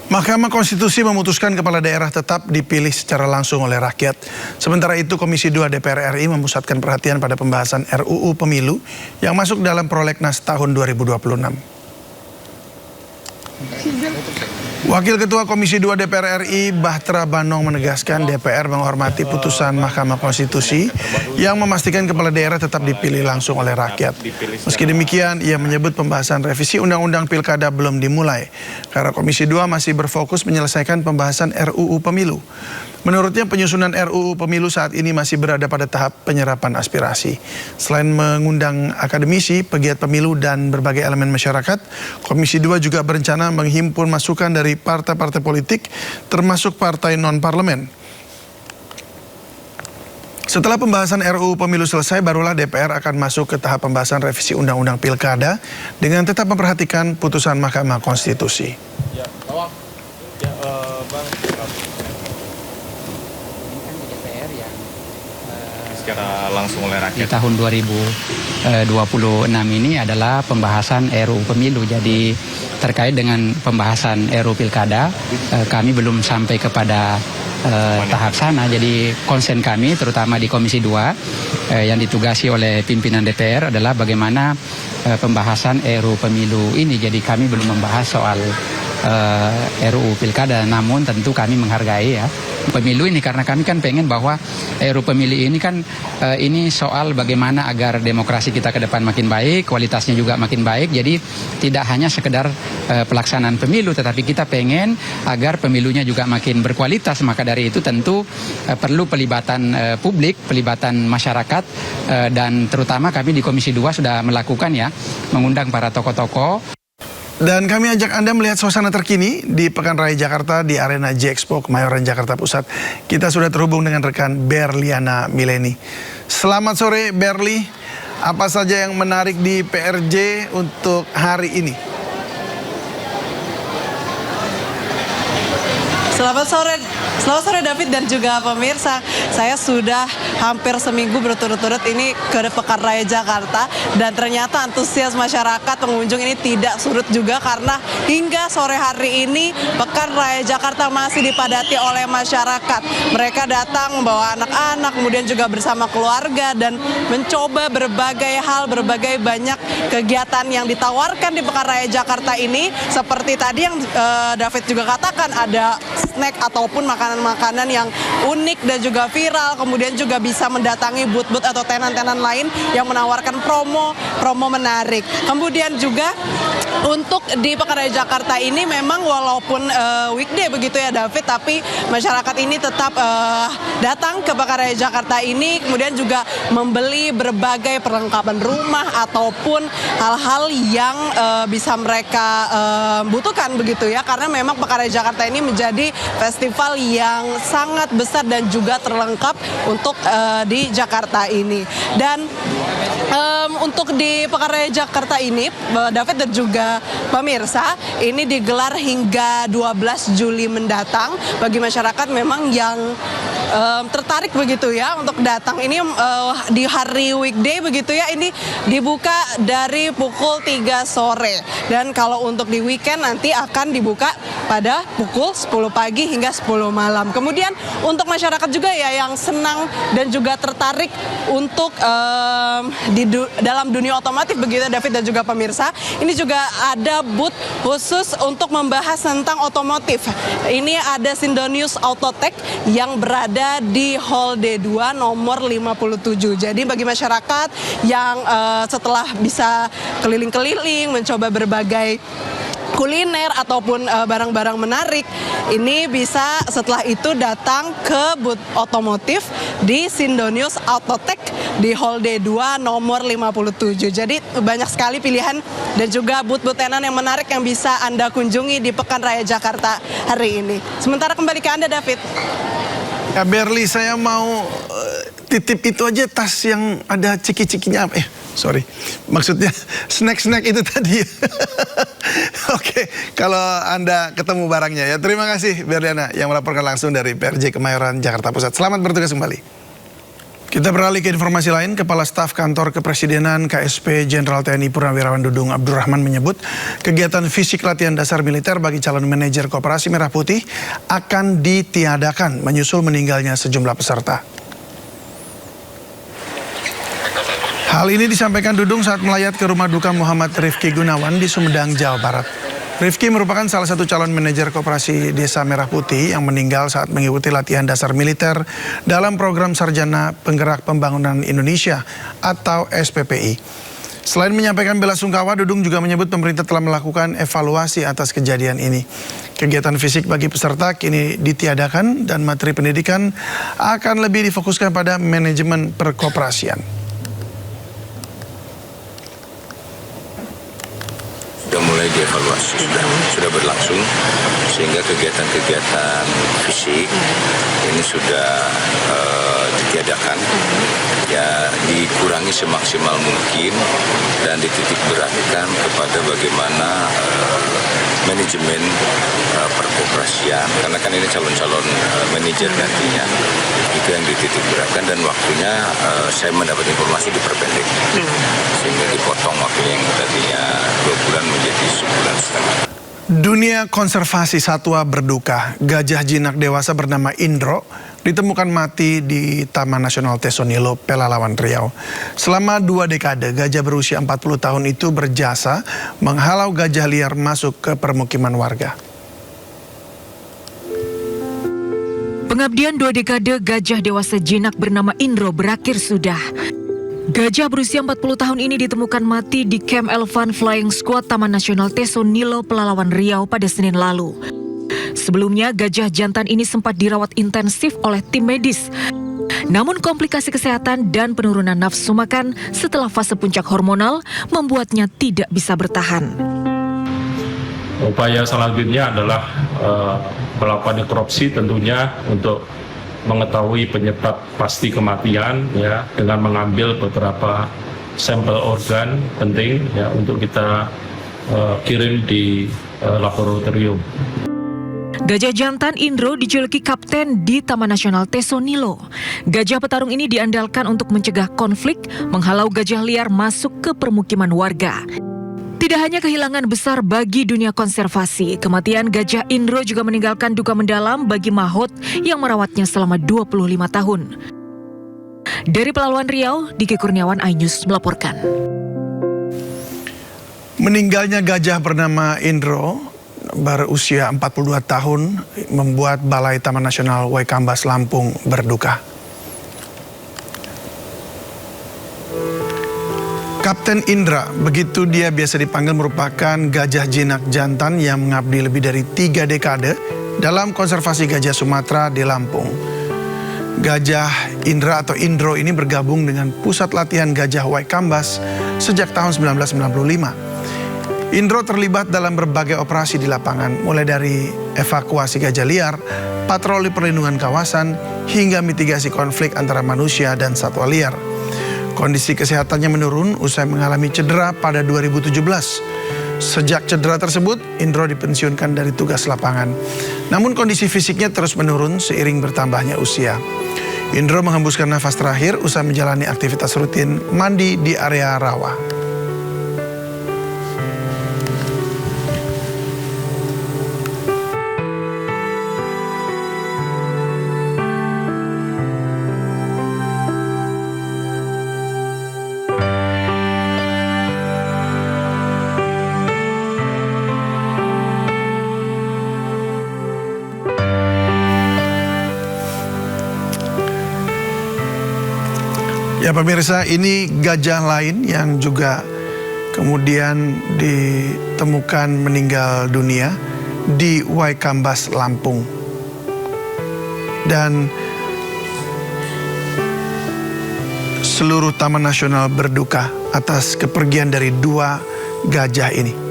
Mahkamah Konstitusi memutuskan kepala daerah tetap dipilih secara langsung oleh rakyat. Sementara itu Komisi 2 DPR RI memusatkan perhatian pada pembahasan RUU Pemilu yang masuk dalam prolegnas tahun 2026. Wakil Ketua Komisi 2 DPR RI Bahtera Banong menegaskan DPR menghormati putusan Mahkamah Konstitusi yang memastikan kepala daerah tetap dipilih langsung oleh rakyat. Meski demikian, ia menyebut pembahasan revisi Undang-Undang Pilkada belum dimulai karena Komisi 2 masih berfokus menyelesaikan pembahasan RUU Pemilu. Menurutnya penyusunan RUU Pemilu saat ini masih berada pada tahap penyerapan aspirasi. Selain mengundang akademisi, pegiat pemilu dan berbagai elemen masyarakat, Komisi 2 juga berencana menghimpun masukan dari partai-partai politik termasuk partai non-parlemen. Setelah pembahasan RUU Pemilu selesai, barulah DPR akan masuk ke tahap pembahasan revisi Undang-Undang Pilkada dengan tetap memperhatikan putusan Mahkamah Konstitusi. Secara langsung oleh rakyat. Di tahun 2026 ini adalah pembahasan RUU Pemilu. Jadi terkait dengan pembahasan RUU Pilkada, kami belum sampai kepada tahap sana. Jadi konsen kami terutama di Komisi 2 yang ditugasi oleh pimpinan DPR adalah bagaimana pembahasan RUU Pemilu ini. Jadi kami belum membahas soal RUU Pilkada, namun tentu kami menghargai ya pemilu ini karena kami kan pengen bahwa RUU Pemilu ini kan ini soal bagaimana agar demokrasi kita ke depan makin baik, kualitasnya juga makin baik. Jadi tidak hanya sekedar pelaksanaan pemilu, tetapi kita pengen agar pemilunya juga makin berkualitas. Maka dari itu tentu perlu pelibatan publik, pelibatan masyarakat, dan terutama kami di Komisi 2 sudah melakukan ya, mengundang para tokoh-tokoh. Dan kami ajak Anda melihat suasana terkini di Pekan Raya Jakarta di Arena J-Expo Kemayoran Jakarta Pusat. Kita sudah terhubung dengan rekan Berliana Mileni. Selamat sore Berli, apa saja yang menarik di PRJ untuk hari ini? Selamat sore David dan juga pemirsa. Saya sudah hampir seminggu berturut-turut ini ke Pekan Raya Jakarta dan ternyata antusias masyarakat pengunjung ini tidak surut juga karena hingga sore hari ini Pekan Raya Jakarta masih dipadati oleh masyarakat. Mereka datang membawa anak-anak, kemudian juga bersama keluarga dan mencoba berbagai hal, berbagai banyak kegiatan yang ditawarkan di Pekan Raya Jakarta ini. Seperti tadi yang David juga katakan, ada snack ataupun makanan-makanan yang unik dan juga viral, kemudian juga bisa mendatangi booth-booth atau tenan-tenan lain yang menawarkan promo menarik. Kemudian juga untuk di Pekan Raya Jakarta ini memang walaupun weekday begitu ya David, tapi masyarakat ini tetap datang ke Pekan Raya Jakarta ini, kemudian juga membeli berbagai perlengkapan rumah ataupun hal-hal yang bisa mereka butuhkan begitu ya, karena memang Pekan Raya Jakarta ini menjadi festival yang sangat besar dan juga terlengkap untuk di Jakarta ini. Dan untuk di Pekan Raya Jakarta ini, David dan juga pemirsa, ini digelar hingga 12 Juli mendatang. Bagi masyarakat memang yang tertarik begitu ya untuk datang ini di hari weekday begitu ya, ini dibuka dari pukul 3 sore. Dan kalau untuk di weekend nanti akan dibuka pada pukul 10 pagi hingga 10 malam. Kemudian untuk masyarakat juga ya yang senang dan juga tertarik untuk dalam dunia otomotif begitu David dan juga pemirsa, ini juga ada booth khusus untuk membahas tentang otomotif. Ini ada Sindonius Autotech yang berada di Hall D2 nomor 57. Jadi bagi masyarakat yang setelah bisa keliling-keliling mencoba berbagai kuliner ataupun barang-barang menarik, ini bisa setelah itu datang ke booth otomotif di Sindonius Autotech di Hall D2 nomor 57. Jadi banyak sekali pilihan dan juga booth-booth tenan yang menarik yang bisa Anda kunjungi di Pekan Raya Jakarta hari ini. Sementara kembali ke Anda David. Ya Berli, saya mau titip itu aja, tas yang ada ciki-cikinya. Sorry, maksudnya snack-snack itu tadi. Oke, kalau Anda ketemu barangnya ya. Terima kasih Berliana yang melaporkan langsung dari PRJ Kemayoran Jakarta Pusat. Selamat bertugas kembali. Oke. Kita beralih ke informasi lain. Kepala Staf Kantor Kepresidenan KSP Jenderal TNI Purnawirawan Dudung Abdurrahman menyebut kegiatan fisik latihan dasar militer bagi calon manajer Koperasi Merah Putih akan ditiadakan menyusul meninggalnya sejumlah peserta. Hal ini disampaikan Dudung saat melayat ke rumah duka Muhammad Rifki Gunawan di Sumedang, Jawa Barat. Rifki merupakan salah satu calon manajer Koperasi Desa Merah Putih yang meninggal saat mengikuti latihan dasar militer dalam program Sarjana Penggerak Pembangunan Indonesia atau SPPI. Selain menyampaikan bela sungkawa, Dudung juga menyebut pemerintah telah melakukan evaluasi atas kejadian ini. Kegiatan fisik bagi peserta kini ditiadakan dan materi pendidikan akan lebih difokuskan pada manajemen perkoperasian. Mulai dievaluasi sudah berlangsung, sehingga kegiatan-kegiatan fisik ini sudah ditiadakan, ya dikurangi semaksimal mungkin dan dititik beratkan kepada bagaimana manajemen perkoperasian, karena kan ini calon-calon manajer nantinya, itu yang dititik beratkan, dan waktunya saya mendapat informasi diperpendek, sehingga dipotong waktunya yang tadinya 2 bulan menjadi sebulan setengah. Dunia konservasi satwa berduka. Gajah jinak dewasa bernama Indro ditemukan mati di Taman Nasional Tesonilo, Pelalawan Riau. Selama 2 dekade, gajah berusia 40 tahun itu berjasa menghalau gajah liar masuk ke permukiman warga. Pengabdian 2 dekade gajah dewasa jinak bernama Indro berakhir sudah. Gajah berusia 40 tahun ini ditemukan mati di Camp Elephant Flying Squad Taman Nasional Tesonilo, Pelalawan Riau pada Senin lalu. Sebelumnya, gajah jantan ini sempat dirawat intensif oleh tim medis. Namun komplikasi kesehatan dan penurunan nafsu makan setelah fase puncak hormonal membuatnya tidak bisa bertahan. Upaya selanjutnya adalah melakukan nekropsi tentunya untuk mengetahui penyebab pasti kematian, ya, dengan mengambil beberapa sampel organ penting, ya, untuk kita kirim di laboratorium. Gajah jantan Indro dijuluki kapten di Taman Nasional Tesonilo. Gajah petarung ini diandalkan untuk mencegah konflik, menghalau gajah liar masuk ke permukiman warga. Tidak hanya kehilangan besar bagi dunia konservasi, kematian gajah Indro juga meninggalkan duka mendalam bagi mahot yang merawatnya selama 25 tahun. Dari Pelalawan Riau, Diki Kurniawan, iNews melaporkan. Meninggalnya gajah bernama Indro berusia 42 tahun membuat Balai Taman Nasional Waikambas Lampung berduka. Kapten Indra, begitu dia biasa dipanggil, merupakan gajah jinak jantan yang mengabdi lebih dari 3 dekade dalam konservasi gajah Sumatera di Lampung. Gajah Indra atau Indro ini bergabung dengan Pusat Latihan Gajah Waikambas sejak tahun 1995. Indro terlibat dalam berbagai operasi di lapangan, mulai dari evakuasi gajah liar, patroli perlindungan kawasan, hingga mitigasi konflik antara manusia dan satwa liar. Kondisi kesehatannya menurun usai mengalami cedera pada 2017. Sejak cedera tersebut, Indro dipensiunkan dari tugas lapangan. Namun kondisi fisiknya terus menurun seiring bertambahnya usia. Indro menghembuskan nafas terakhir usai menjalani aktivitas rutin mandi di area rawa. Ya pemirsa, ini gajah lain yang juga kemudian ditemukan meninggal dunia di Waikambas, Lampung. Dan seluruh Taman Nasional berduka atas kepergian dari 2 gajah ini.